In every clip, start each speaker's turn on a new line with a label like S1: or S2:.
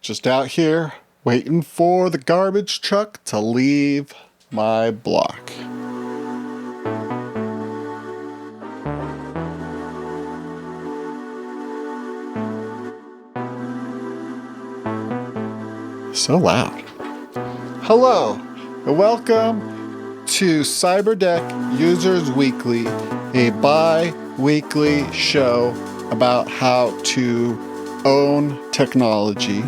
S1: Just out here waiting for the garbage truck to leave my block. So loud. Hello, and welcome to Cyberdeck Users Weekly, a bi-weekly show about how to own technology.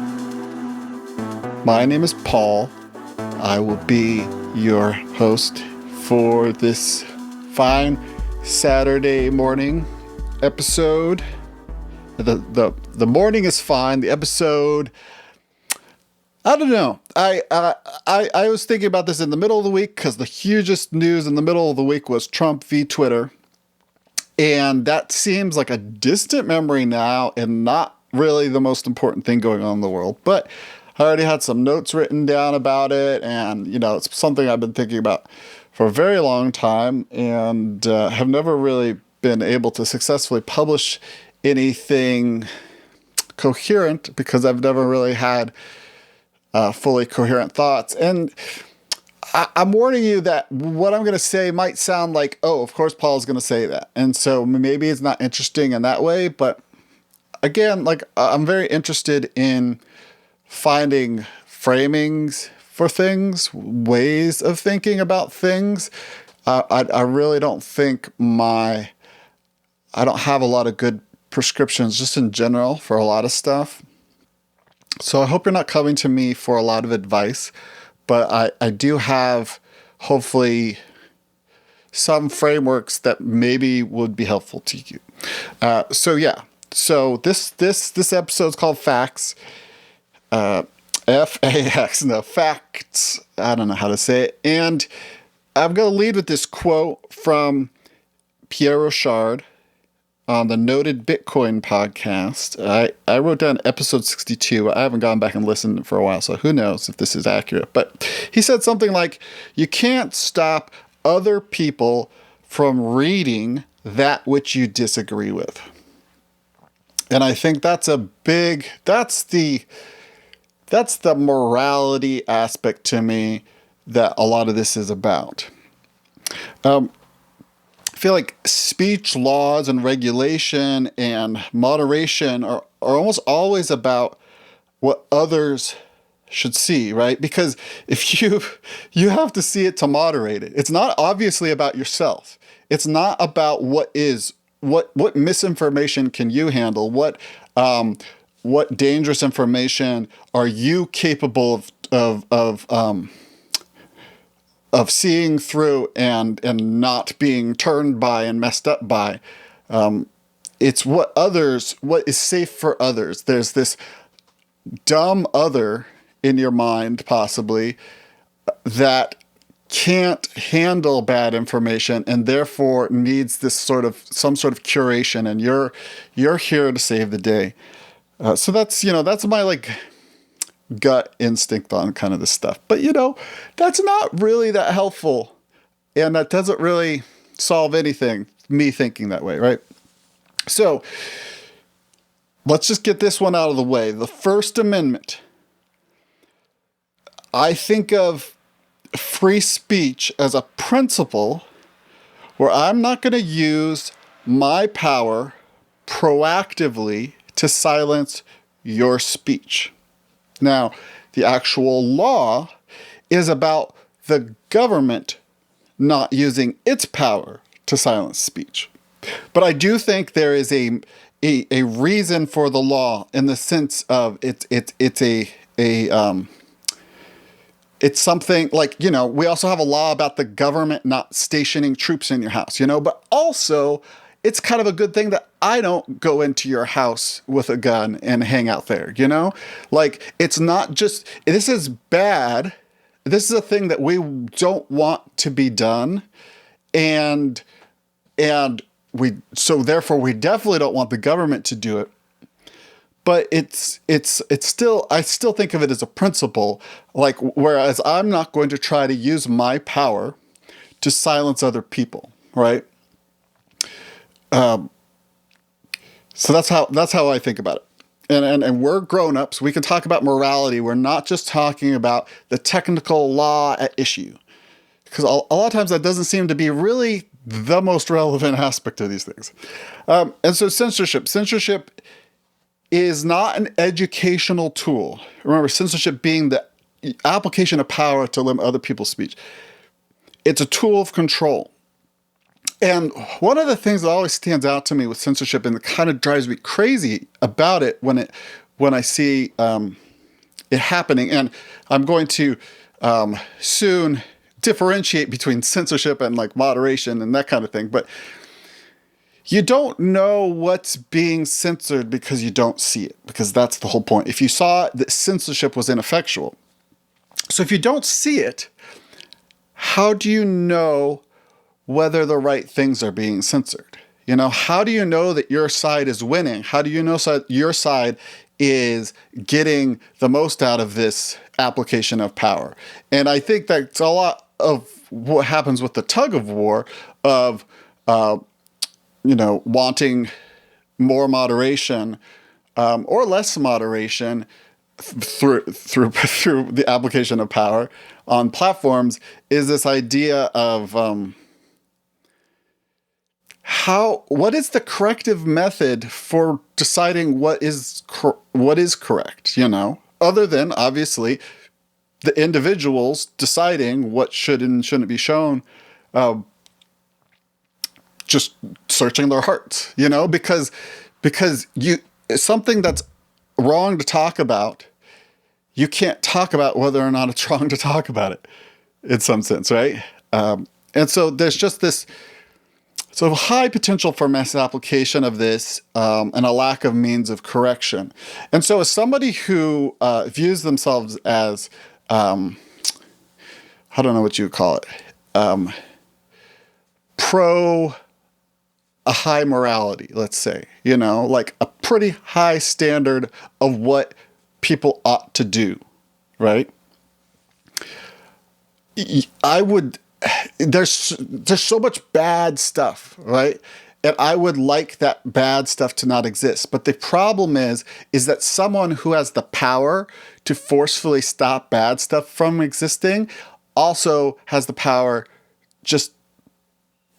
S1: My name is Paul. I will be your host for this fine Saturday morning episode. The morning is fine. The episode, I don't know. I was thinking about this in the middle of the week because the hugest news in the middle of the week was Trump v. Twitter. And that seems like a distant memory now and not really the most important thing going on in the world. But I already had some notes written down about it. And, it's something I've been thinking about for a very long time and have never really been able to successfully publish anything coherent because I've never really had fully coherent thoughts. And I'm warning you that what I'm going to say might sound like, oh, of course Paul's going to say that. And so maybe it's not interesting in that way. But again, I'm very interested in finding framings for things, ways of thinking about things. I really don't think I don't have a lot of good prescriptions just in general for a lot of stuff. So I hope you're not coming to me for a lot of advice, but I do have hopefully some frameworks that maybe would be helpful to you. So this episode is called Facts. F-A-X, no, Facts. I don't know how to say it. And I'm going to lead with this quote from Pierre Rochard on the Noted Bitcoin podcast. I wrote down episode 62. I haven't gone back and listened for a while, so who knows if this is accurate. But he said something like, you can't stop other people from reading that which you disagree with. And I think that's the morality aspect to me that a lot of this is about. I feel like speech laws and regulation and moderation are almost always about what others should see, right? Because if you have to see it to moderate it. It's not obviously about yourself. It's not about what misinformation can you handle? What dangerous information are you capable of seeing through and not being turned by and messed up by. It's what is safe for others. There's this dumb other in your mind, possibly, that can't handle bad information and therefore needs some sort of curation, and you're here to save the day. So that's my gut instinct on kind of this stuff. But that's not really that helpful, and that doesn't really solve anything, me thinking that way, right? So let's just get this one out of the way. The First Amendment. I think of free speech as a principle where I'm not going to use my power proactively to silence your speech. Now, the actual law is about the government not using its power to silence speech. But I do think there is a reason for the law in the sense of it's something like, we also have a law about the government not stationing troops in your house, but also it's kind of a good thing that I don't go into your house with a gun and hang out there, it's not just, this is bad. This is a thing that we don't want to be done. And therefore we definitely don't want the government to do it. But it's still, I still think of it as a principle, whereas I'm not going to try to use my power to silence other people, right? So that's how I think about it. and we're grown-ups. We can talk about morality. We're not just talking about the technical law at issue. Because a lot of times that doesn't seem to be really the most relevant aspect of these things. And so censorship is not an educational tool. Remember, censorship being the application of power to limit other people's speech. It's a tool of control. And one of the things that always stands out to me with censorship, and it kind of drives me crazy about it when I see it happening, and I'm going to soon differentiate between censorship and like moderation and that kind of thing, but you don't know what's being censored because you don't see it, because that's the whole point. If you saw it, that censorship was ineffectual. So if you don't see it, how do you know whether the right things are being censored? You know, how do you know that your side is winning? How do you know your side is getting the most out of this application of power? And I think that's a lot of what happens with the tug of war of, wanting more moderation or less moderation through the application of power on platforms, is this idea of what is the corrective method for deciding what is correct, other than obviously the individuals deciding what should and shouldn't be shown, just searching their hearts, because something that's wrong to talk about, you can't talk about whether or not it's wrong to talk about it in some sense, right? And so there's just this sort of high potential for misapplication of this, and a lack of means of correction. And so as somebody who views themselves as, I don't know what you would call it, pro a high morality, let's say, like a pretty high standard of what people ought to do, right? There's so much bad stuff, right? And I would like that bad stuff to not exist. But the problem is that someone who has the power to forcefully stop bad stuff from existing also has the power, just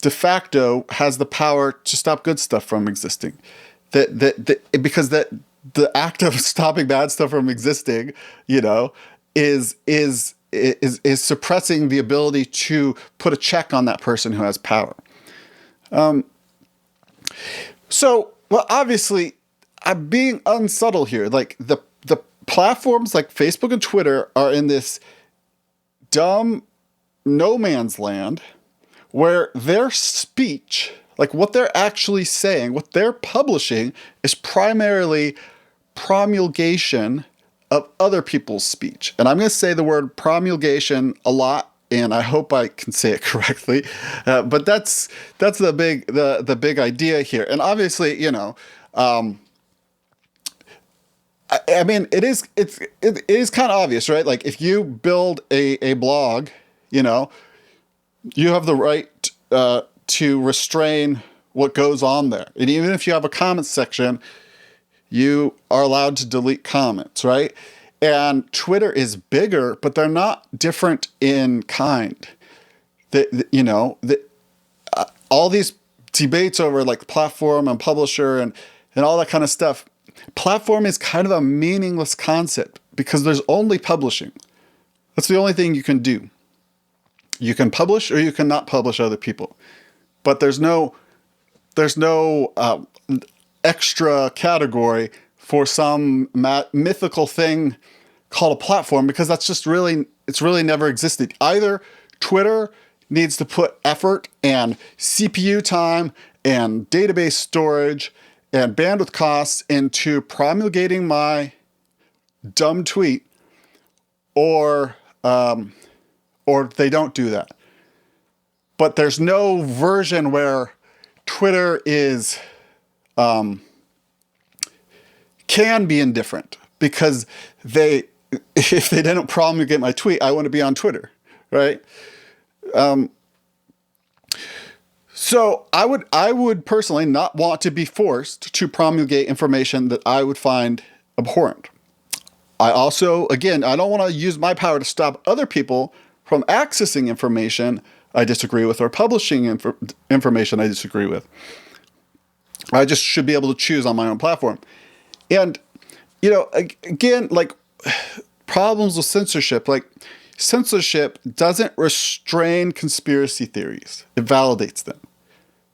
S1: de facto has the power to stop good stuff from existing. Because the act of stopping bad stuff from existing, is suppressing the ability to put a check on that person who has power. Obviously, I'm being unsubtle here. Like the platforms like Facebook and Twitter are in this dumb no man's land where their speech, like what they're actually saying, what they're publishing, is primarily promulgation of other people's speech. And I'm going to say the word promulgation a lot, and I hope I can say it correctly. But that's the big idea here. And obviously, I mean, it is kind of obvious, right? Like if you build a blog, you have the right to restrain what goes on there. And even if you have a comment section, you are allowed to delete comments, right? And Twitter is bigger, but they're not different in kind. All these debates over like platform and publisher and all that kind of stuff. Platform is kind of a meaningless concept because there's only publishing. That's the only thing you can do. You can publish or you cannot publish other people, but there's no extra category for some mythical thing called a platform, because it's really never existed. Either Twitter needs to put effort and CPU time and database storage and bandwidth costs into promulgating my dumb tweet, or they don't do that. But there's no version where Twitter is can be indifferent, because if they didn't promulgate my tweet, I wouldn't be on Twitter, right? So I would personally not want to be forced to promulgate information that I would find abhorrent. I also, again, I don't want to use my power to stop other people from accessing information I disagree with or publishing information I disagree with. I just should be able to choose on my own platform. And, again, like problems with censorship, like censorship doesn't restrain conspiracy theories. It validates them,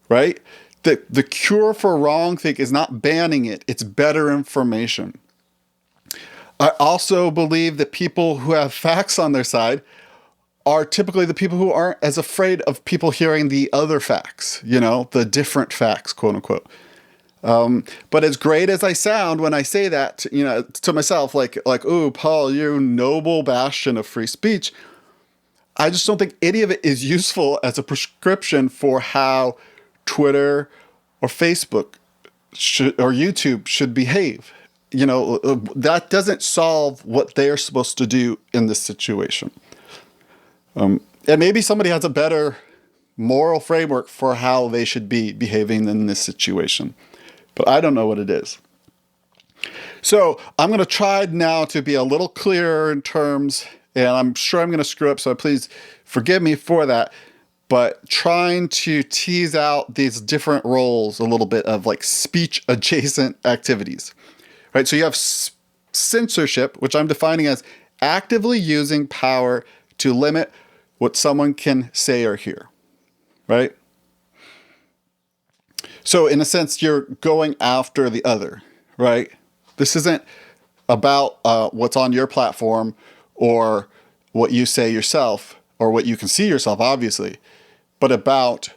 S1: right? The cure for wrongthink is not banning it. It's better information. I also believe that people who have facts on their side are typically the people who aren't as afraid of people hearing the other facts, the different facts, quote unquote. But as great as I sound when I say that, to myself, like, ooh, Paul, you noble bastion of free speech. I just don't think any of it is useful as a prescription for how Twitter or Facebook or YouTube should behave. That doesn't solve what they're supposed to do in this situation. And maybe somebody has a better moral framework for how they should be behaving in this situation. But I don't know what it is. So I'm going to try now to be a little clearer in terms, and I'm sure I'm going to screw up, so please forgive me for that. But trying to tease out these different roles a little bit of like speech adjacent activities. Right? So you have censorship, which I'm defining as actively using power to limit what someone can say or hear. Right? So in a sense, you're going after the other, right? This isn't about what's on your platform or what you say yourself or what you can see yourself, obviously, but about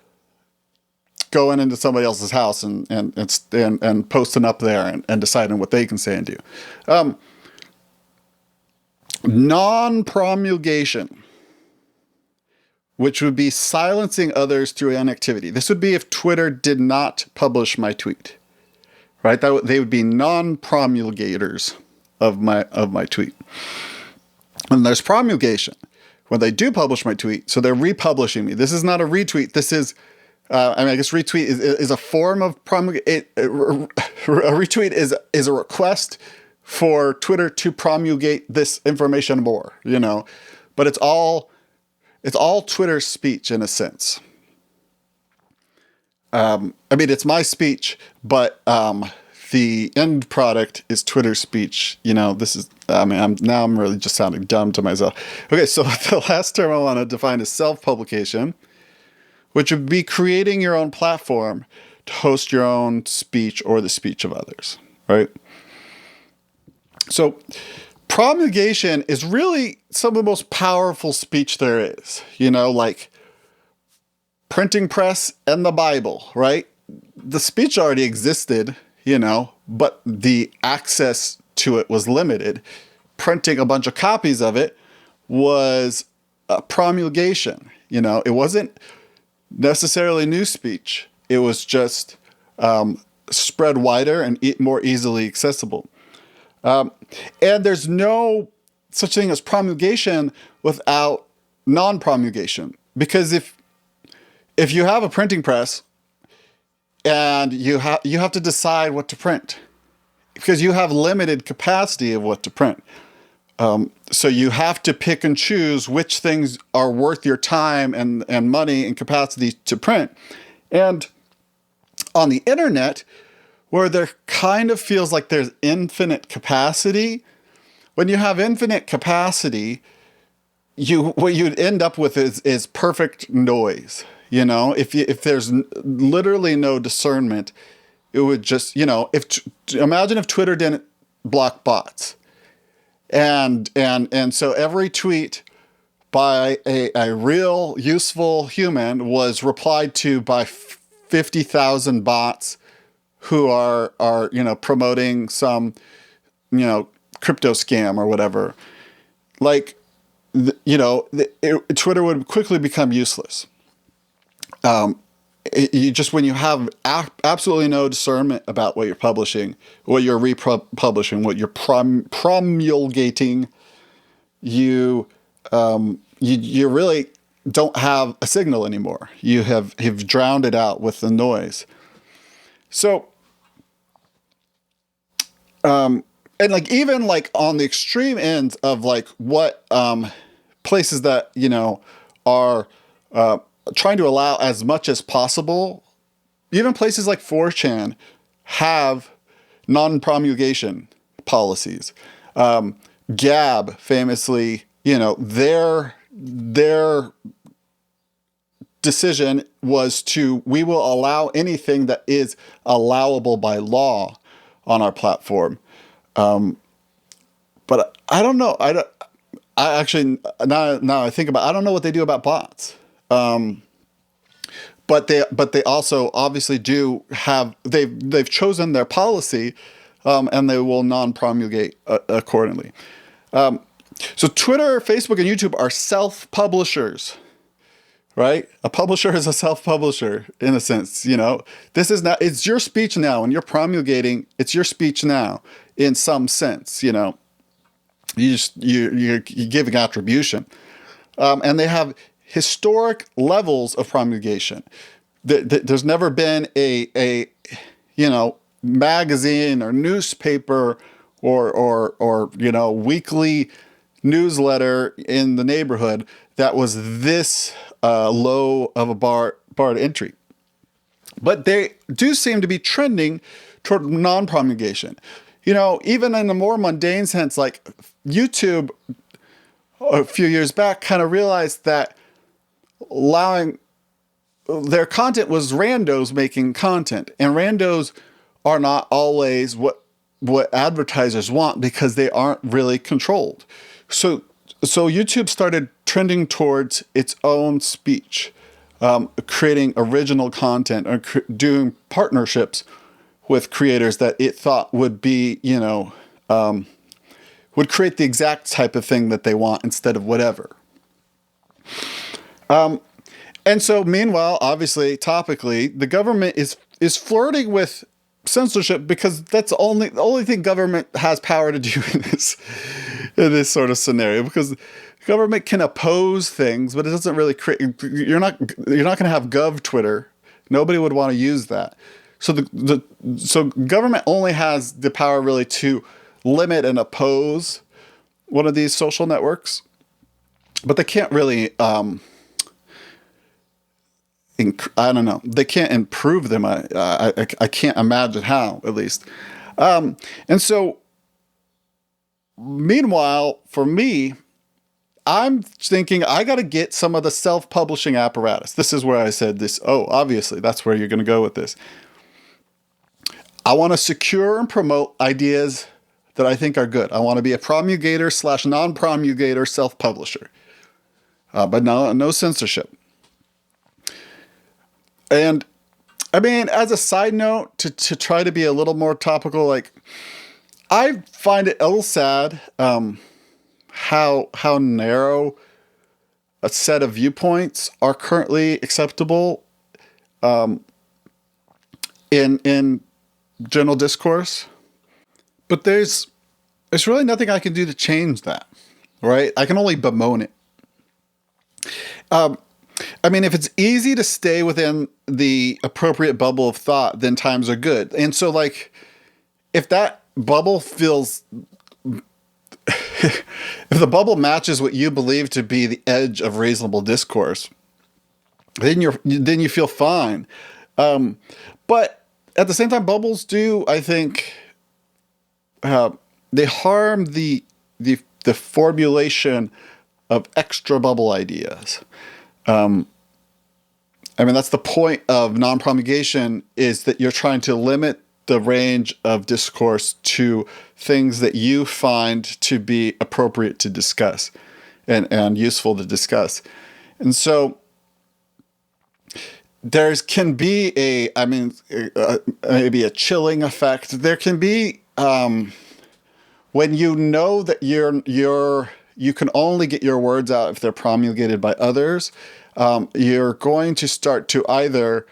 S1: going into somebody else's house and posting up there and deciding what they can say and do. Non-promulgation, which would be silencing others through inactivity. This would be if Twitter did not publish my tweet, right? They would be non-promulgators of my tweet. And there's promulgation. When they do publish my tweet, so they're republishing me. This is not a retweet. This is, I guess retweet is a form of promulgate. A retweet is a request for Twitter to promulgate this information more, but it's all Twitter speech in a sense. It's my speech, but the end product is Twitter speech. This is, I'm really just sounding dumb to myself. Okay, so the last term I want to define is self-publication, which would be creating your own platform to host your own speech or the speech of others, right? So promulgation is really some of the most powerful speech there is, like printing press and the Bible, right? The speech already existed, but the access to it was limited. Printing a bunch of copies of it was a promulgation. It wasn't necessarily new speech. It was just spread wider and more easily accessible. And there's no such thing as promulgation without non-promulgation. Because if you have a printing press and you have to decide what to print, because you have limited capacity of what to print. So you have to pick and choose which things are worth your time and money and capacity to print. And on the internet, where there kind of feels like there's infinite capacity, when you have infinite capacity, what you'd end up with is perfect noise. If there's literally no discernment, it would just, imagine if Twitter didn't block bots. And so every tweet by a real useful human was replied to by 50,000 bots who are promoting some, crypto scam or whatever. Like, Twitter would quickly become useless. When you have absolutely no discernment about what you're publishing, what you're republishing, what you're promulgating, you really don't have a signal anymore. You've drowned it out with the noise. So, and like even like on the extreme ends of like what places that are trying to allow as much as possible, even places like 4chan have non-promulgation policies. Gab famously, their decision was we will allow anything that is allowable by law on our platform. But I don't know. I actually, now I think about it, I don't know what they do about bots. But they also obviously do have, they've chosen their policy, and they will non-promulgate accordingly. So Twitter, Facebook, and YouTube are self-publishers, right? A publisher is a self-publisher in a sense. This is not, it's your speech now, and you're promulgating. It's your speech now in some sense. You're giving attribution, and they have historic levels of promulgation. There's never been a magazine or newspaper or weekly newsletter in the neighborhood that was this low of a bar to entry. But they do seem to be trending toward non-promulgation. Even in a more mundane sense, like YouTube a few years back kind of realized that allowing their content was randos making content, and randos are not always what advertisers want because they aren't really controlled. So YouTube started trending towards its own speech, creating original content or doing partnerships with creators that it thought would be, would create the exact type of thing that they want instead of whatever. And so meanwhile, obviously, topically, the government is flirting with censorship because that's the only thing government has power to do in this sort of scenario, because government can oppose things, but it doesn't really create, you're not going to have Gov Twitter. Nobody would want to use that. So so government only has the power really to limit and oppose one of these social networks, but they can't really, I don't know. They can't improve them. I can't imagine how, at least. And so, meanwhile, for me, I'm thinking I got to get some of the self-publishing apparatus. This is where I said this. Oh, obviously, that's where you're going to go with this. I want to secure and promote ideas that I think are good. I want to be a promulgator / non-promulgator self-publisher, but no censorship. And I mean, as a side note, to try to be a little more topical, like I find it a little sad how narrow a set of viewpoints are currently acceptable in general discourse. But there's really nothing I can do to change that, right? I can only bemoan it. I mean, if it's easy to stay within the appropriate bubble of thought, then times are good. And so, like, if that bubble feels, if the bubble matches what you believe to be the edge of reasonable discourse, then you feel fine. But at the same time, bubbles do, I think, they harm the formulation of extra bubble ideas. I mean, that's the point of non-promulgation, is that you're trying to limit the range of discourse to things that you find to be appropriate to discuss and useful to discuss. And so can be maybe a chilling effect. There can be, when you know that you can only get your words out if they're promulgated by others, you're going to start to either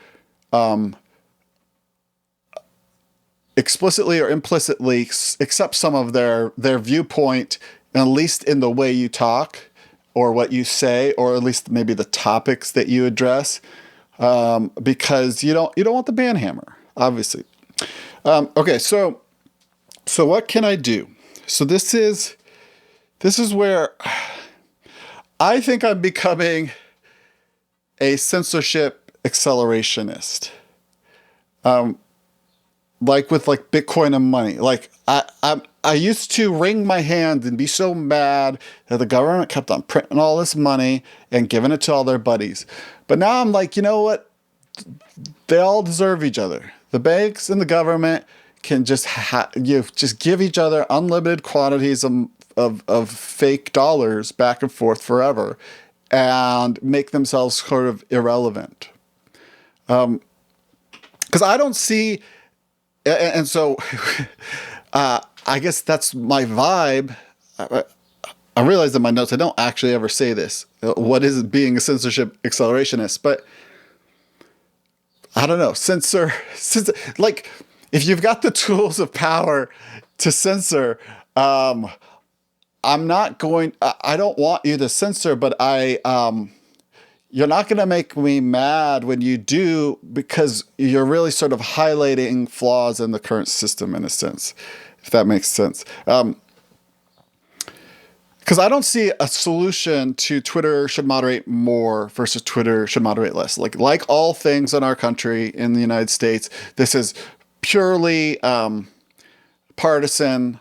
S1: explicitly or implicitly accept some of their viewpoint, at least in the way you talk or what you say, or at least maybe the topics that you address, because you don't want the banhammer, obviously. Okay, so So what can I do? So this is where I think I'm becoming a censorship accelerationist. Like with like Bitcoin and money. Like I used to wring my hands and be so mad that the government kept on printing all this money and giving it to all their buddies. But now I'm like, you know what? They all deserve each other. The banks and the government can just just give each other unlimited quantities of fake dollars back and forth forever and make themselves sort of irrelevant. Because I don't see, and so I guess that's my vibe. I realize in my notes I don't actually ever say this. What is it being a censorship accelerationist? But I don't know. Censor, like if you've got the tools of power to censor, I'm not going. I don't want you to censor, but you're not going to make me mad when you do, because you're really sort of highlighting flaws in the current system in a sense, if that makes sense. Because I don't see a solution to Twitter should moderate more versus Twitter should moderate less. Like all things in our country, in the United States, this is purely partisan,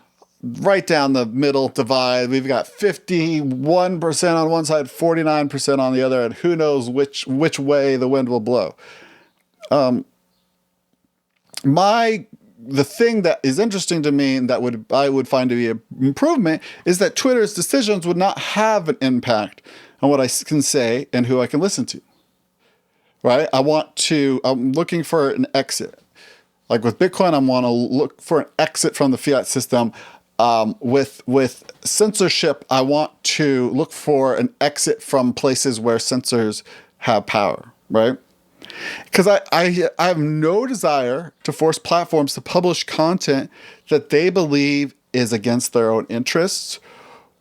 S1: right down the middle divide. We've got 51% on one side, 49% on the other, and who knows which way the wind will blow. The thing that is interesting to me and that I would find to be an improvement is that Twitter's decisions would not have an impact on what I can say and who I can listen to. Right? I'm looking for an exit. Like with Bitcoin, I want to look for an exit from the fiat system. With censorship, I want to look for an exit from places where censors have power, right? Because I have no desire to force platforms to publish content that they believe is against their own interests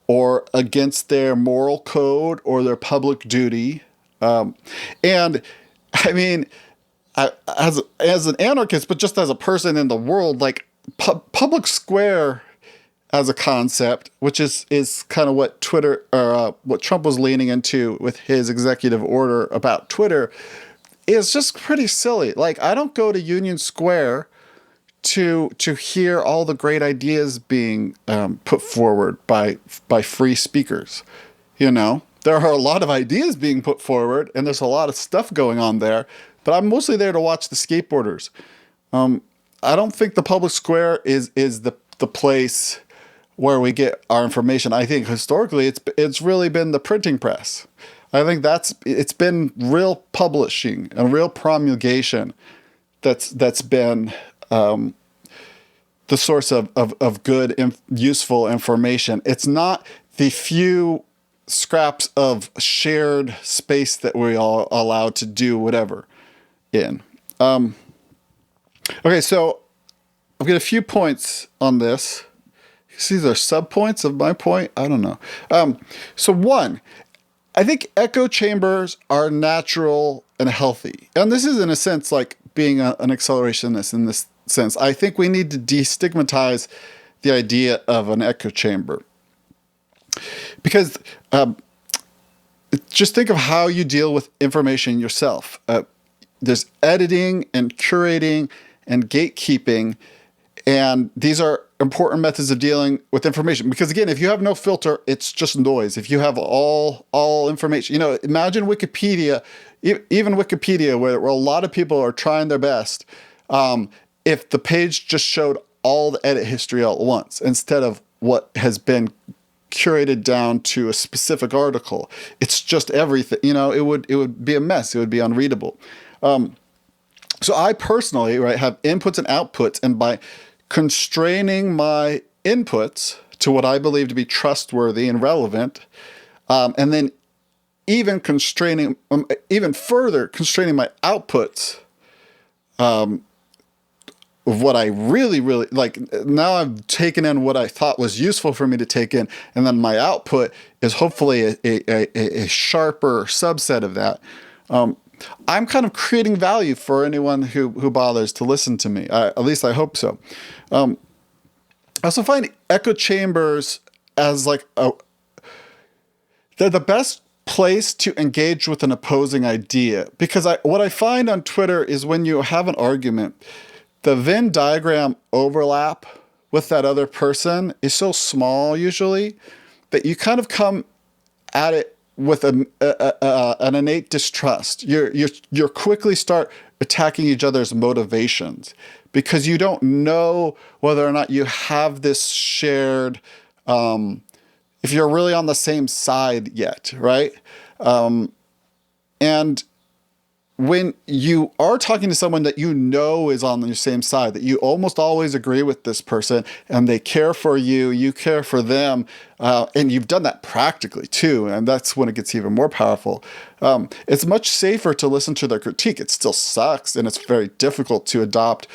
S1: or against their moral code or their public duty. And I mean, as an anarchist, but just as a person in the world, like public square as a concept, which is kind of what Twitter or what Trump was leaning into with his executive order about Twitter, is just pretty silly. Like, I don't go to Union Square to hear all the great ideas being put forward by free speakers. You know, there are a lot of ideas being put forward, and there's a lot of stuff going on there. But I'm mostly there to watch the skateboarders. I don't think the public square is the place where we get our information. I think historically it's really been the printing press. I think it's been real publishing and real promulgation that's been the source of good, useful information. It's not the few scraps of shared space that we all allowed to do whatever in. Okay, so I've got a few points on this. These are sub-points of my point. I don't know. So one, I think echo chambers are natural and healthy. And this is, in a sense, like being an accelerationist in this sense. I think we need to destigmatize the idea of an echo chamber. Because just think of how you deal with information yourself. There's editing and curating and gatekeeping, and these are important methods of dealing with information. Because again, if you have no filter, it's just noise. If you have all information, imagine Wikipedia, even Wikipedia, where a lot of people are trying their best. If the page just showed all the edit history all at once, instead of what has been curated down to a specific article, it's just everything. It would be a mess. It would be unreadable. So I personally, have inputs and outputs, and by constraining my inputs to what I believe to be trustworthy and relevant, and then even further constraining my outputs of what I really, really like. Now I've taken in what I thought was useful for me to take in, and then my output is hopefully a sharper subset of that. I'm kind of creating value for anyone who bothers to listen to me. At least I hope so. I also find echo chambers as like they're the best place to engage with an opposing idea, because what I find on Twitter is when you have an argument, the Venn diagram overlap with that other person is so small usually that you kind of come at it with an innate distrust. You're quickly start attacking each other's motivations because you don't know whether or not you have this shared, if you're really on the same side yet, right? And when you are talking to someone that you know is on your same side, that you almost always agree with this person and they care for you, you care for them, and you've done that practically too, and that's when it gets even more powerful. It's much safer to listen to their critique. It still sucks, and it's very difficult to adopt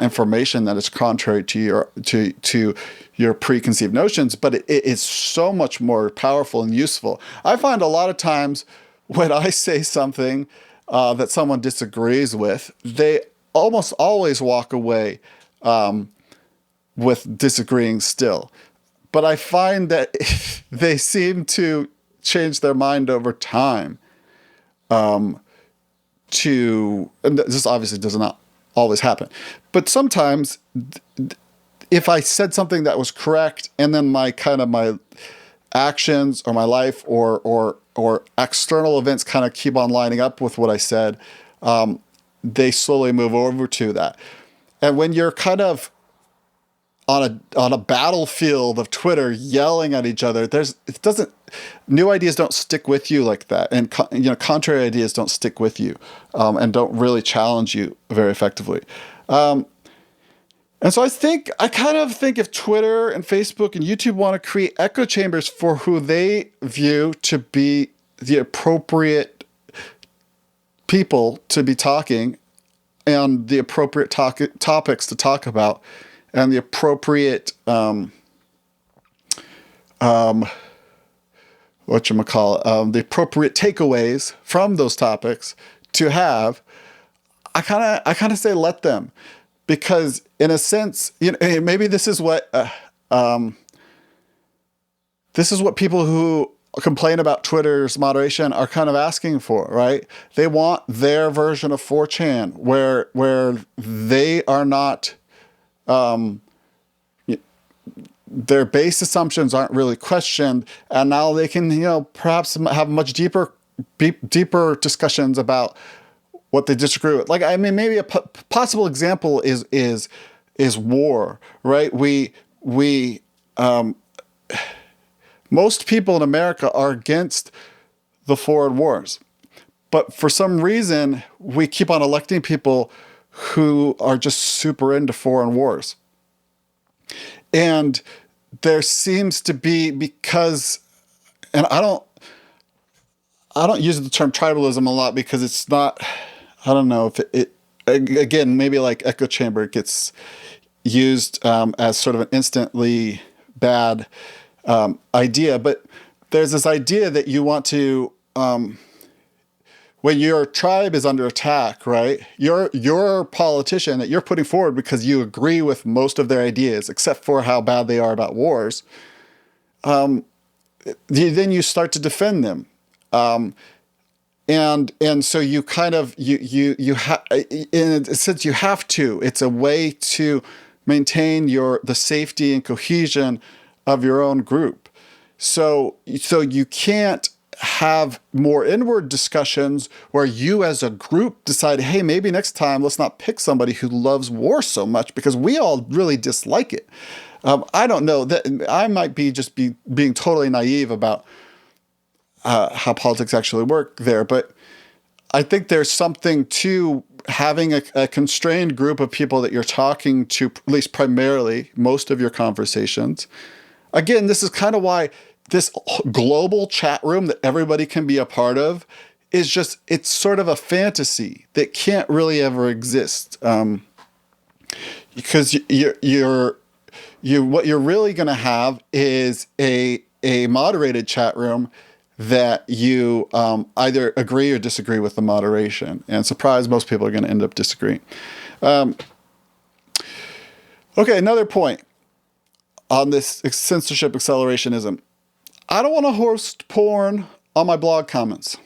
S1: information that is contrary to your preconceived notions, but it is so much more powerful and useful. I find a lot of times when I say something that someone disagrees with, they almost always walk away with disagreeing still. But I find that they seem to change their mind over time. And this obviously does not always happen. But sometimes if I said something that was correct and then my actions or my life or external events kind of keep on lining up with what I said, they slowly move over to that. And when you're kind of on a battlefield of Twitter yelling at each other, new ideas don't stick with you like that, and contrary ideas don't stick with you, and don't really challenge you very effectively. And so I kind of think if Twitter and Facebook and YouTube want to create echo chambers for who they view to be the appropriate people to be talking and the appropriate topics to talk about and the appropriate, the appropriate takeaways from those topics to have, I kind of say let them. Because in a sense, maybe this is what people who complain about Twitter's moderation are kind of asking for, right? They want their version of 4chan where they are not, their base assumptions aren't really questioned, and now they can, perhaps have much deeper discussions about what they disagree with. Like, I mean, maybe a possible example is war, right? Most people in America are against the foreign wars, but for some reason we keep on electing people who are just super into foreign wars. And there seems to be, because, and I don't use the term tribalism a lot because it's not, I don't know if it again, maybe like echo chamber gets used as sort of an instantly bad idea, but there's this idea that you want to, when your tribe is under attack, right? Your politician that you're putting forward because you agree with most of their ideas, except for how bad they are about wars, then you start to defend them. And so you kind of, in a sense you have to, it's a way to maintain the safety and cohesion of your own group. So you can't have more inward discussions where you as a group decide, hey, maybe next time let's not pick somebody who loves war so much because we all really dislike it. I don't know, that I might be being totally naive about how politics actually work there, but I think there's something to having a constrained group of people that you're talking to, at least primarily, most of your conversations. Again, this is kind of why this global chat room that everybody can be a part of is just, it's sort of a fantasy that can't really ever exist. Because what you're really going to have is a moderated chat room that you either agree or disagree with the moderation. And surprise, most people are going to end up disagreeing. Okay, another point. on this censorship accelerationism. I don't want to host porn on my blog comments.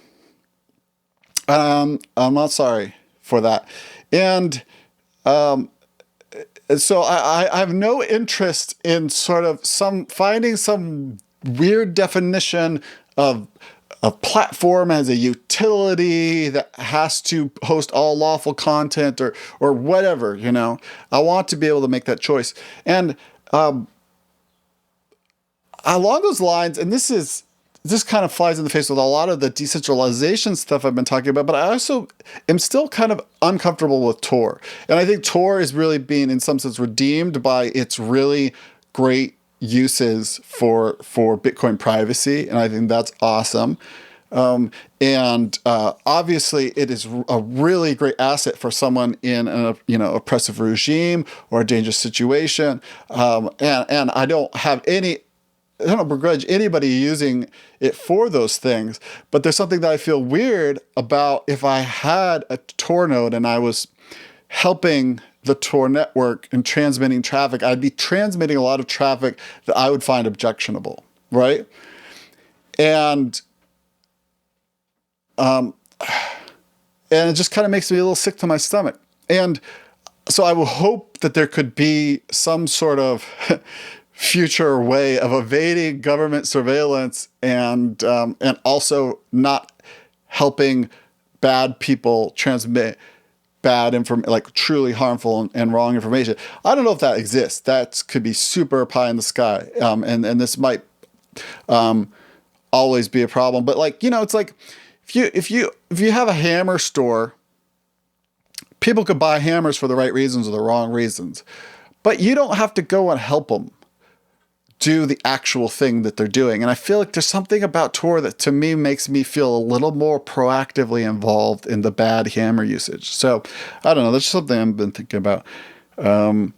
S1: I'm not sorry for that. And so I have no interest in sort of finding some weird definition of a platform as a utility that has to host all lawful content or whatever, I want to be able to make that choice. And along those lines, and this kind of flies in the face with a lot of the decentralization stuff I've been talking about, but I also am still kind of uncomfortable with Tor. And I think Tor is really being, in some sense, redeemed by its really great uses for Bitcoin privacy. And I think that's awesome. And obviously it is a really great asset for someone in an oppressive regime or a dangerous situation. And I don't begrudge anybody using it for those things, but there's something that I feel weird about if I had a Tor node and I was helping the Tor network and transmitting traffic. I'd be transmitting a lot of traffic that I would find objectionable, right? And it just kind of makes me a little sick to my stomach. And so I will hope that there could be some sort of future way of evading government surveillance and also not helping bad people transmit bad information, like truly harmful and wrong information. I don't know if that exists. That could be super pie in the sky. And this might always be a problem. But it's like if you have a hammer store, people could buy hammers for the right reasons or the wrong reasons, but you don't have to go and help them do the actual thing that they're doing. And I feel like there's something about Tor that to me makes me feel a little more proactively involved in the bad hammer usage. So I don't know. That's something I've been thinking about. The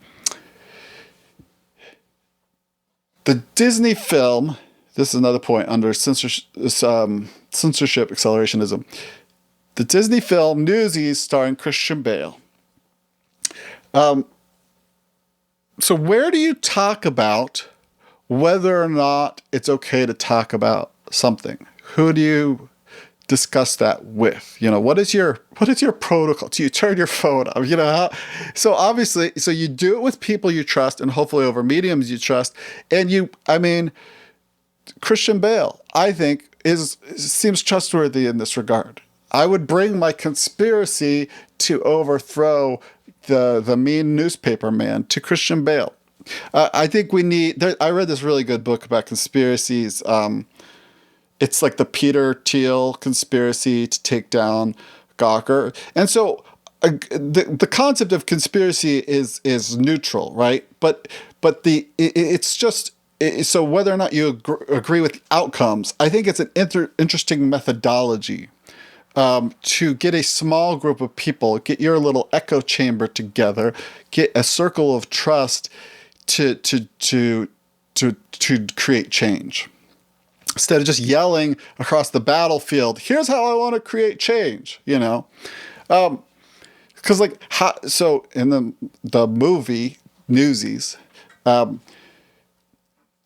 S1: Disney film, this is another point under censorship accelerationism. The Disney film Newsies starring Christian Bale. So where do you talk about whether or not it's okay to talk about something? Who do you discuss that with? What is your protocol? Do you turn your phone off? So obviously, you do it with people you trust and hopefully over mediums you trust. And Christian Bale, I think, seems trustworthy in this regard. I would bring my conspiracy to overthrow the mean newspaper man to Christian Bale. I think we need. I read this really good book about conspiracies. It's like the Peter Thiel conspiracy to take down Gawker, and so the concept of conspiracy is neutral, right? But it's just. So whether or not you agree with the outcomes, I think it's an interesting methodology to get a small group of people, get your little echo chamber together, get a circle of trust to create change. Instead of just yelling across the battlefield, here's how I want to create change, because so in the movie Newsies,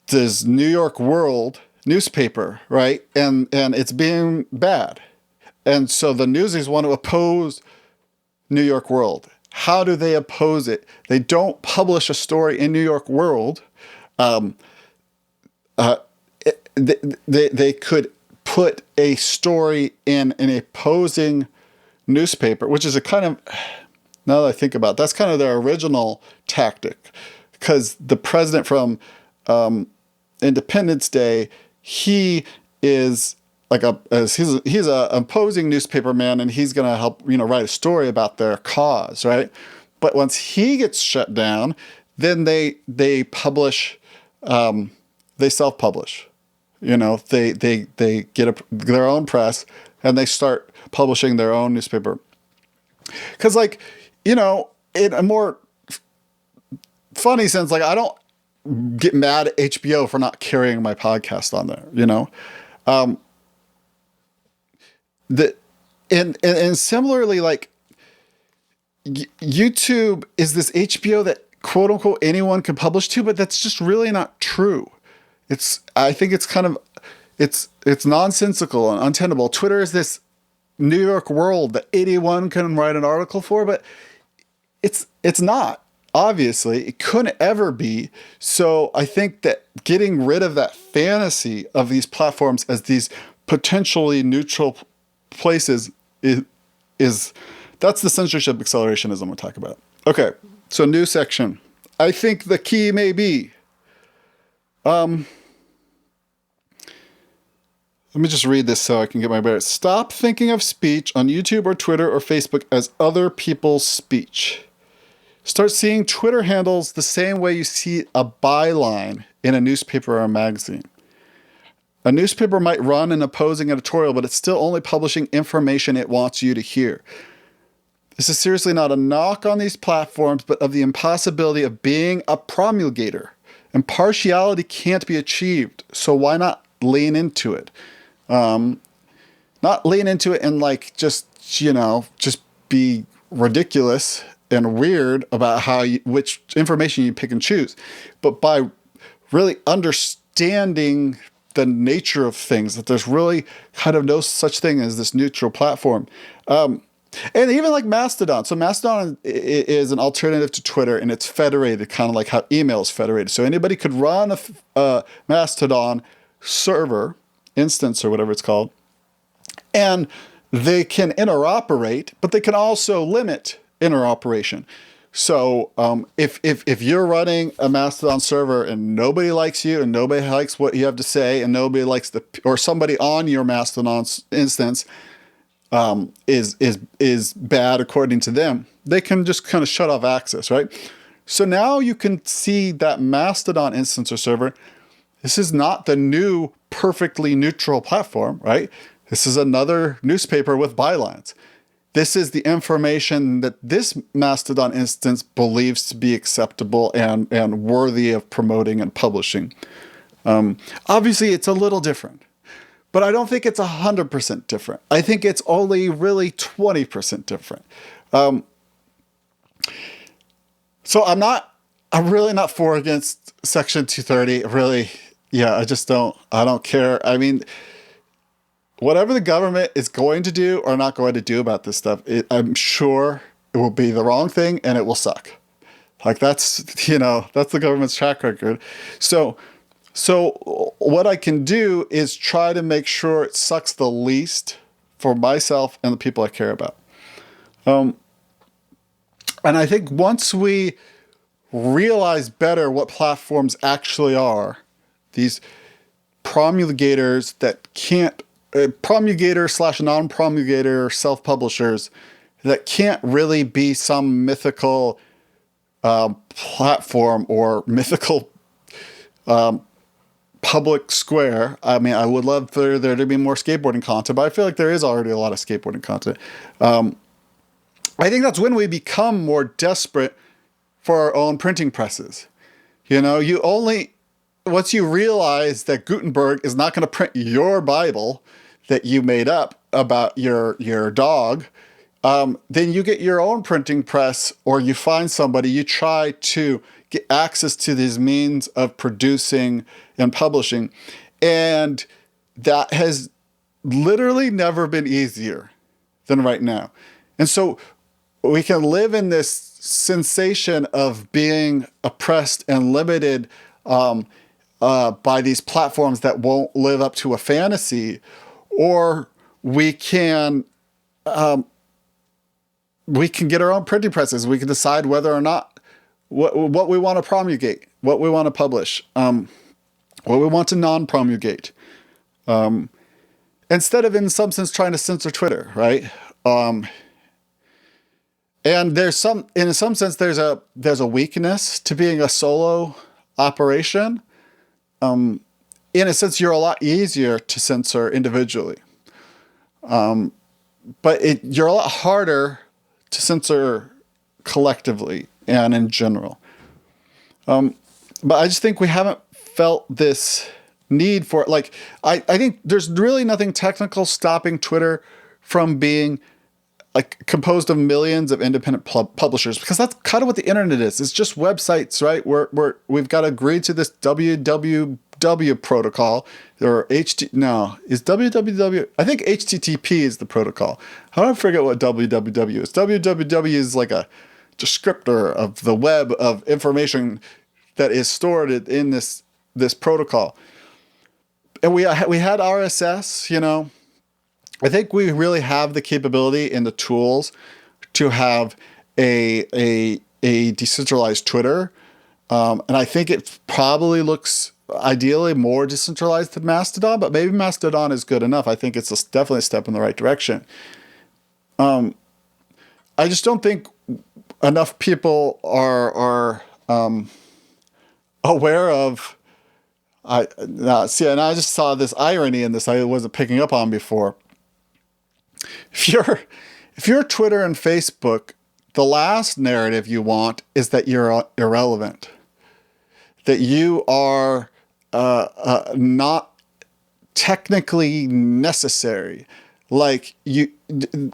S1: this New York World newspaper, right? And it's being bad. And so the Newsies want to oppose New York World. How do they oppose it? They don't publish a story in New York World. They could put a story in an opposing newspaper, which is a kind of, now that I think about it, that's kind of their original tactic. Because the president from Independence Day, he is like he's a opposing newspaper man, and he's going to help write a story about their cause, right? But once he gets shut down, then they publish, they self-publish, they get their own press and they start publishing their own newspaper. Because in a more funny sense, I don't get mad at HBO for not carrying my podcast on there, and similarly, YouTube is this HBO that quote unquote anyone can publish to, but that's just really not true. I think it's kind of, it's nonsensical and untenable. Twitter is this New York world that anyone can write an article for, but it's not. Obviously, it couldn't ever be. So I think that getting rid of that fantasy of these platforms as these potentially neutral places is that's the censorship accelerationism we'll talk about. Okay, so new section. I think the key may be, let me just read this so I can get my bearings. Stop thinking of speech on YouTube or Twitter or Facebook as other people's speech. Start seeing Twitter handles the same way you see a byline in a newspaper or a magazine. A newspaper might run an opposing editorial, but it's still only publishing information it wants you to hear. This is seriously not a knock on these platforms, but of the impossibility of being a promulgator. Impartiality can't be achieved, so why not lean into it? Not lean into it and just be ridiculous and weird about which information you pick and choose, but by really understanding the nature of things, that there's really kind of no such thing as this neutral platform. And even like Mastodon. So Mastodon is an alternative to Twitter, and it's federated, kind of like how email is federated. So anybody could run a Mastodon server, instance or whatever it's called, and they can interoperate, but they can also limit interoperation. So if you're running a Mastodon server and nobody likes you and nobody likes what you have to say and nobody likes or somebody on your Mastodon instance is bad according to them, they can just kind of shut off access, right? So now you can see that Mastodon instance or server, this is not the new perfectly neutral platform, right? This is another newspaper with bylines. This is the information that this Mastodon instance believes to be acceptable and worthy of promoting and publishing. Obviously, it's a little different, but I don't think it's 100% different. I think it's only really 20% different. So I'm really not for or against Section 230. Really, I don't care. I mean, whatever the government is going to do or not going to do about this stuff, I'm sure it will be the wrong thing and it will suck. Like that's the government's track record. So what I can do is try to make sure it sucks the least for myself and the people I care about. And I think once we realize better what platforms actually are, these promulgators that can't promulgator / non-promulgator self-publishers that can't really be some mythical platform or mythical public square. I mean, I would love for there to be more skateboarding content, but I feel like there is already a lot of skateboarding content. I think that's when we become more desperate for our own printing presses. Once you realize that Gutenberg is not going to print your Bible that you made up about your dog, then you get your own printing press, or you find somebody, you try to get access to these means of producing and publishing. And that has literally never been easier than right now. And so we can live in this sensation of being oppressed and limited by these platforms that won't live up to a fantasy, or we can get our own printing presses. We can decide whether or not what we want to promulgate, what we want to publish, what we want to non-promulgate, instead of in some sense trying to censor Twitter, right? And in some sense there's a weakness to being a solo operation. In a sense, you're a lot easier to censor individually. But you're a lot harder to censor collectively and in general. But I just think we haven't felt this need for it. Like, I think there's really nothing technical stopping Twitter from being like composed of millions of independent publishers, because that's kind of what the internet is. It's just websites, right? We've got to agree to this www protocol, or is www, I think HTTP is the protocol. How do I forget what www is? www is like a descriptor of the web of information that is stored in this protocol. And we had RSS, I think we really have the capability and the tools to have a decentralized Twitter. And I think it probably looks ideally more decentralized than Mastodon, but maybe Mastodon is good enough. I think it's definitely a step in the right direction. I just don't think enough people are aware of. And I just saw this irony in this I wasn't picking up on before. If you're Twitter and Facebook, the last narrative you want is that you're irrelevant, that you are not technically necessary. Like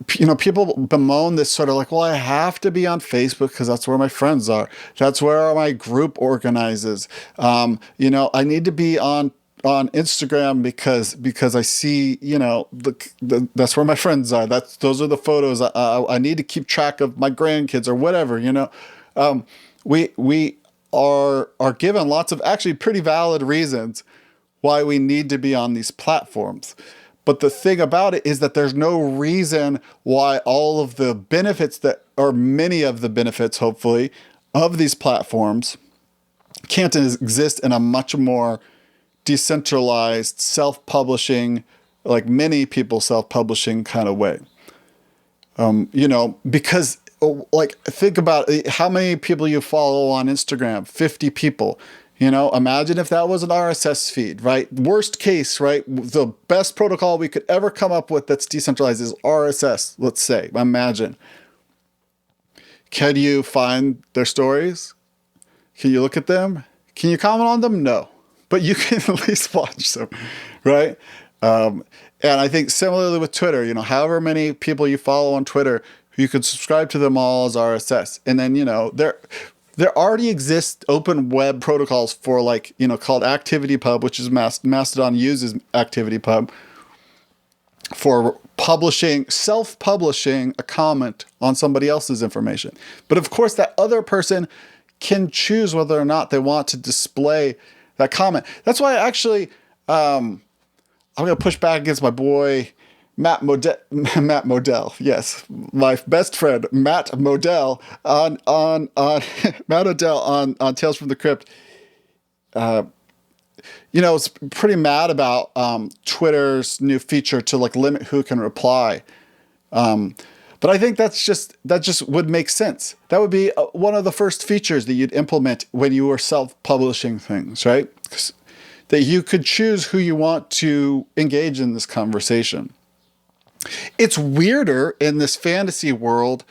S1: people bemoan this sort of like, well, I have to be on Facebook because that's where my friends are. That's where my group organizes. I need to be on Instagram because I see, that's where my friends are. Those are the photos. I need to keep track of my grandkids or whatever, we are given lots of actually pretty valid reasons why we need to be on these platforms. But the thing about it is that there's no reason why all of the benefits or many of the benefits, hopefully, of these platforms can't exist in a much more decentralized, self-publishing, like many people self-publishing kind of way. Because like think about how many people you follow on Instagram, 50 people. Imagine if that was an RSS feed, right? Worst case, right? The best protocol we could ever come up with that's decentralized is RSS, let's say. Imagine. Can you find their stories? Can you look at them? Can you comment on them? No. But you can at least watch them, right? And I think similarly with Twitter, however many people you follow on Twitter, you could subscribe to them all as RSS. And then, there already exist open web protocols for called ActivityPub, which is Mastodon uses ActivityPub for self-publishing a comment on somebody else's information. But of course, that other person can choose whether or not they want to display that comment. That's why actually, I'm going to push back against my boy, Matt Modell. Yes, my best friend, Matt Modell on Matt Odell on Tales from the Crypt. It's pretty mad about Twitter's new feature to limit who can reply. But I think that just would make sense. That would be one of the first features that you'd implement when you were self-publishing things, right? That you could choose who you want to engage in this conversation. It's weirder in this fantasy world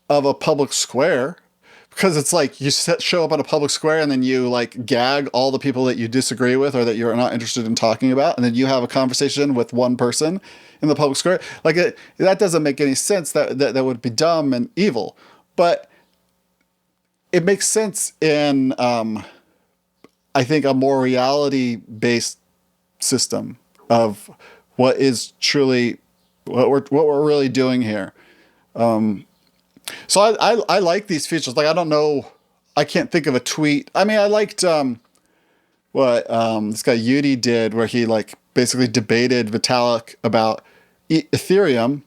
S1: of a public square, because it's like you show up on a public square and then you gag all the people that you disagree with or that you're not interested in talking about, and then you have a conversation with one person in the public square. That doesn't make any sense. That would be dumb and evil. But it makes sense in I think a more reality-based system of what is truly what we're really doing here. So I like these features. I don't know, I can't think of a tweet. I mean, I liked what this guy Yudi did, where he basically debated Vitalik about Ethereum,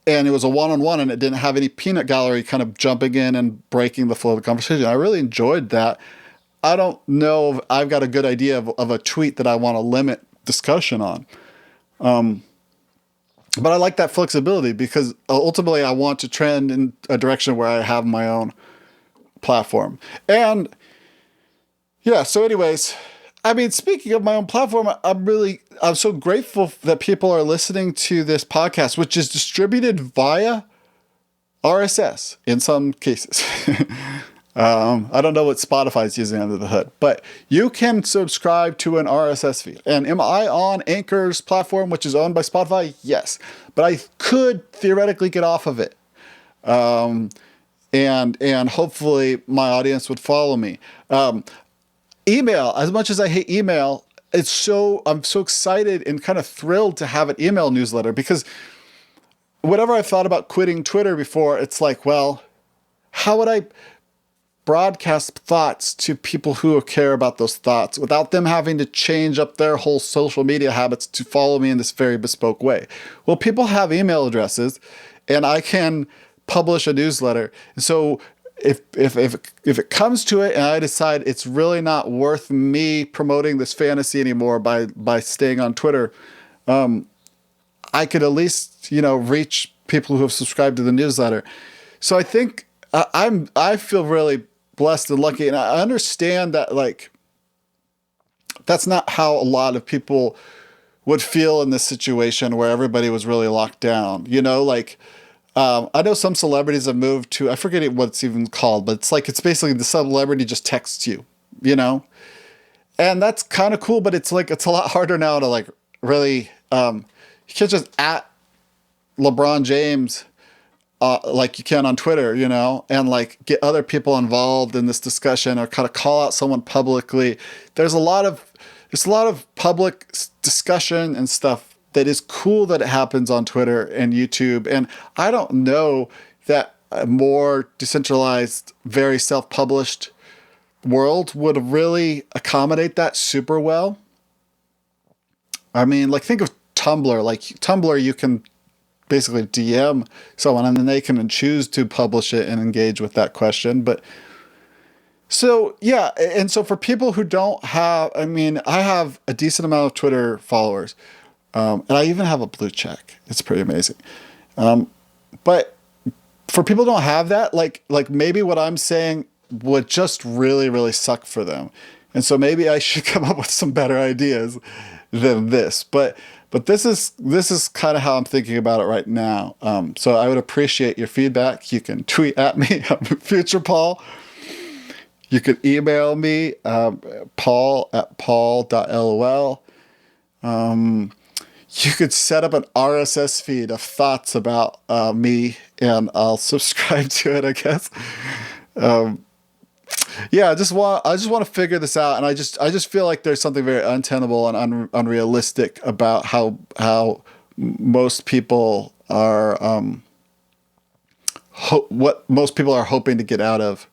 S1: and it was a one-on-one, and it didn't have any peanut gallery kind of jumping in and breaking the flow of the conversation. I really enjoyed that. I don't know if I've got a good idea of a tweet that I want to limit discussion on. But I like that flexibility because ultimately I want to trend in a direction where I have my own platform. And yeah, so anyways, I mean, speaking of my own platform, I'm so grateful that people are listening to this podcast, which is distributed via RSS in some cases. I don't know what Spotify's using under the hood, but you can subscribe to an RSS feed. And am I on Anchor's platform, which is owned by Spotify? Yes. But I could theoretically get off of it. and hopefully my audience would follow me. Email, as much as I hate email, I'm so excited and kind of thrilled to have an email newsletter, because whatever I've thought about quitting Twitter before, it's like, well, how would I broadcast thoughts to people who care about those thoughts without them having to change up their whole social media habits to follow me in this very bespoke way? Well, people have email addresses, and I can publish a newsletter. And so if it comes to it and I decide it's really not worth me promoting this fantasy anymore by staying on Twitter, I could at least, reach people who have subscribed to the newsletter. So I think I feel really blessed and lucky, and I understand that, like, that's not how a lot of people would feel in this situation where everybody was really locked down. I know some celebrities have moved to, I forget what it's even called, but it's basically the celebrity just texts you, and that's kind of cool, but it's a lot harder now to really, you can't just at LeBron James like you can on Twitter, and get other people involved in this discussion or kind of call out someone publicly. There's a lot of public discussion and stuff that is cool that it happens on Twitter and YouTube. And I don't know that a more decentralized, very self-published world would really accommodate that super well. I mean, think of Tumblr. Tumblr, you can basically DM someone and then they can choose to publish it and engage with that question. But so, yeah. And so for people who don't have, I have a decent amount of Twitter followers. And I even have a blue check. It's pretty amazing. But for people who don't have that, maybe what I'm saying would just really, really suck for them. And so maybe I should come up with some better ideas than this. But this is kind of how I'm thinking about it right now. So I would appreciate your feedback. You can tweet at me, Future Paul. You could email me, paul@paul.lol. You could set up an RSS feed of thoughts about me, and I'll subscribe to it, I guess. I just want to figure this out, and I just feel like there's something very untenable and unrealistic about how most people are what most people are hoping to get out of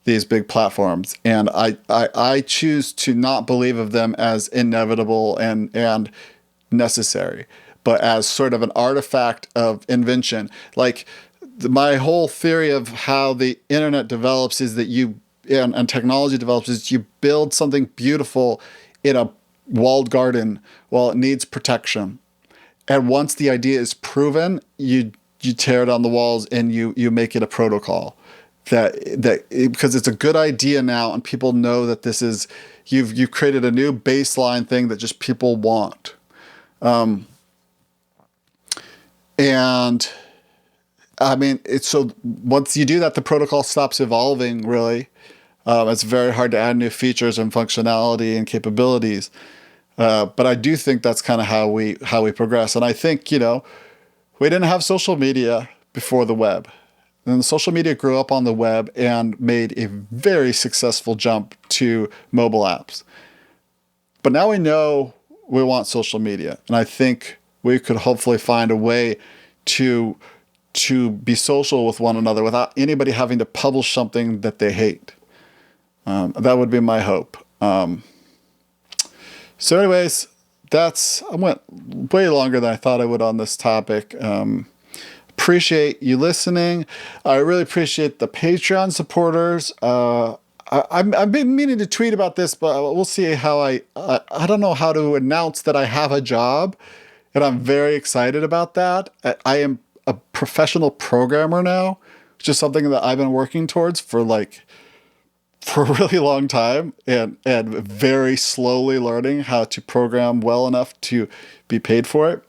S1: these big platforms, and I choose to not believe of them as inevitable and necessary, but as sort of an artifact of invention. My whole theory of how the internet develops is that and technology develops is you build something beautiful in a walled garden while it needs protection. And once the idea is proven, you tear down the walls and you make it a protocol because it's a good idea now, and people know that this is, you've created a new baseline thing that just people want. So once you do that, the protocol stops evolving, really. It's very hard to add new features and functionality and capabilities. But I do think that's kind of how we progress. And I think, we didn't have social media before the web. And the social media grew up on the web and made a very successful jump to mobile apps. But now we know we want social media. And I think we could hopefully find a way to be social with one another without anybody having to publish something that they hate. That would be my hope. So anyways, I went way longer than I thought I would on this topic. Appreciate you listening. I really appreciate the Patreon supporters. I've been meaning to tweet about this, but we'll see how I don't know how to announce that I have a job, and I'm very excited about that. I am a professional programmer now, which is something that I've been working towards for a really long time, and very slowly learning how to program well enough to be paid for it.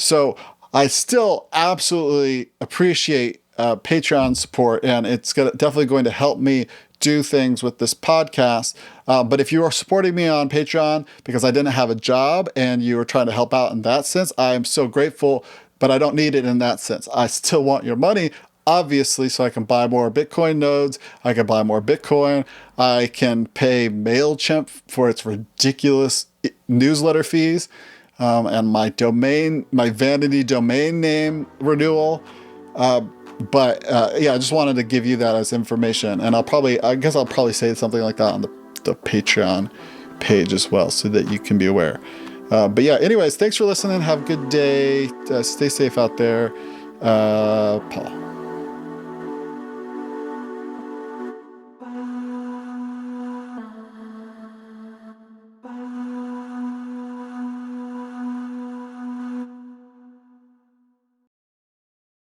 S1: So I still absolutely appreciate Patreon support, and it's definitely going to help me do things with this podcast. But if you are supporting me on Patreon because I didn't have a job and you were trying to help out in that sense, I am so grateful. but I don't need it in that sense. I still want your money, obviously, so I can buy more Bitcoin nodes. I can buy more Bitcoin. I can pay MailChimp for its ridiculous newsletter fees, and my vanity domain name renewal. But I just wanted to give you that as information, and I guess I'll probably say something like that on the Patreon page as well, so that you can be aware. But yeah, anyways, thanks for listening. Have a good day. Stay safe out there. Paul.